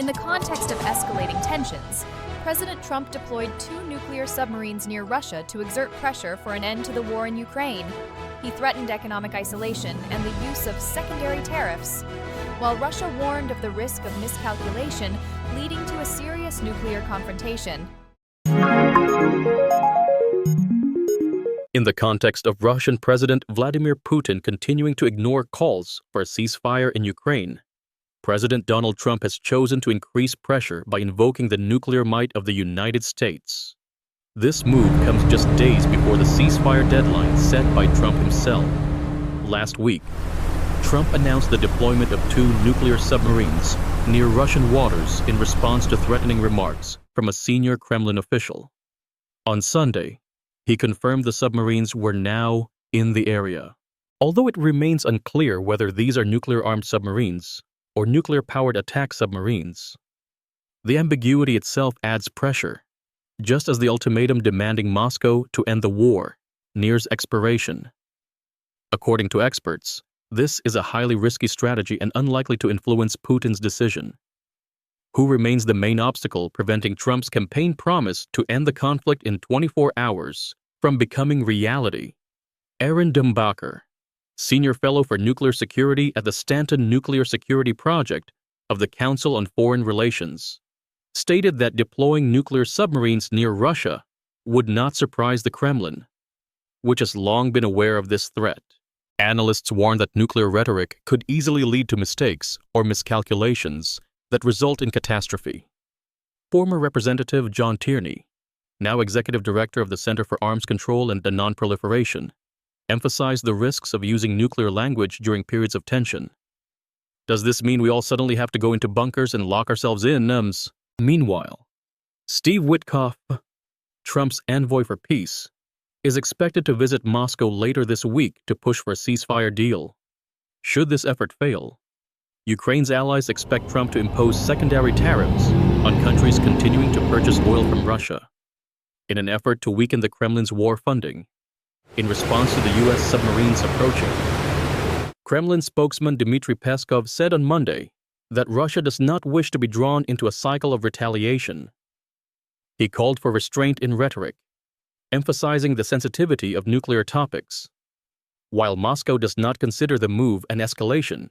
In the context of escalating tensions, President Trump deployed 2 nuclear submarines near Russia to exert pressure for an end to the war in Ukraine. He threatened economic isolation and the use of secondary tariffs, while Russia warned of the risk of miscalculation leading to a serious nuclear confrontation. In the context of Russian President Vladimir Putin continuing to ignore calls for a ceasefire in Ukraine, President Donald Trump has chosen to increase pressure by invoking the nuclear might of the United States. This move comes just days before the ceasefire deadline set by Trump himself. Last week, Trump announced the deployment of 2 nuclear submarines near Russian waters in response to threatening remarks from a senior Kremlin official. On Sunday, he confirmed the submarines were now in the area. Although it remains unclear whether these are nuclear-armed submarines or nuclear-powered attack submarines, the ambiguity itself adds pressure, just as the ultimatum demanding Moscow to end the war nears expiration. According to experts, this is a highly risky strategy and unlikely to influence Putin's decision. Who remains the main obstacle preventing Trump's campaign promise to end the conflict in 24 hours from becoming reality? Aaron Dumbacher, Senior Fellow for Nuclear Security at the Stanton Nuclear Security Project of the Council on Foreign Relations, stated that deploying nuclear submarines near Russia would not surprise the Kremlin, which has long been aware of this threat. Analysts warn that nuclear rhetoric could easily lead to mistakes or miscalculations that result in catastrophe. Former Representative John Tierney, now Executive Director of the Center for Arms Control and Non-Proliferation, emphasized the risks of using nuclear language during periods of tension. Does this mean we all suddenly have to go into bunkers and lock ourselves in? Meanwhile, Steve Witkoff, Trump's envoy for peace, is expected to visit Moscow later this week to push for a ceasefire deal. Should this effort fail, Ukraine's allies expect Trump to impose secondary tariffs on countries continuing to purchase oil from Russia, in an effort to weaken the Kremlin's war funding, in response to the U.S. submarines approaching. Kremlin spokesman Dmitry Peskov said on Monday that Russia does not wish to be drawn into a cycle of retaliation. He called for restraint in rhetoric, emphasizing the sensitivity of nuclear topics. While Moscow does not consider the move an escalation,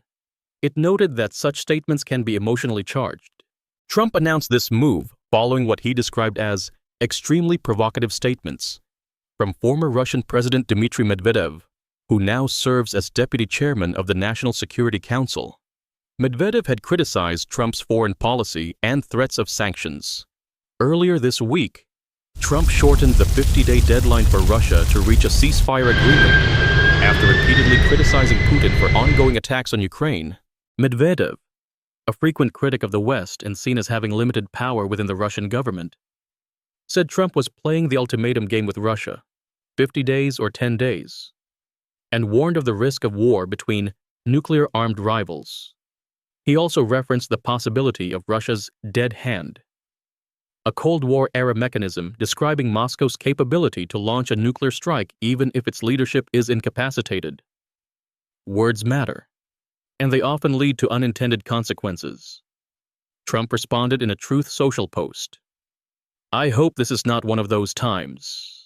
it noted that such statements can be emotionally charged. Trump announced this move following what he described as extremely provocative statements from former Russian President Dmitry Medvedev, who now serves as deputy chairman of the National Security Council. Medvedev had criticized Trump's foreign policy and threats of sanctions. Earlier this week, Trump shortened the 50-day deadline for Russia to reach a ceasefire agreement after repeatedly criticizing Putin for ongoing attacks on Ukraine. Medvedev, a frequent critic of the West and seen as having limited power within the Russian government, said Trump was playing the ultimatum game with Russia, 50 days or 10 days, and warned of the risk of war between nuclear-armed rivals. He also referenced the possibility of Russia's dead hand, a Cold War-era mechanism describing Moscow's capability to launch a nuclear strike even if its leadership is incapacitated. Words matter, and they often lead to unintended consequences. Trump responded in a Truth Social post, "I hope this is not one of those times."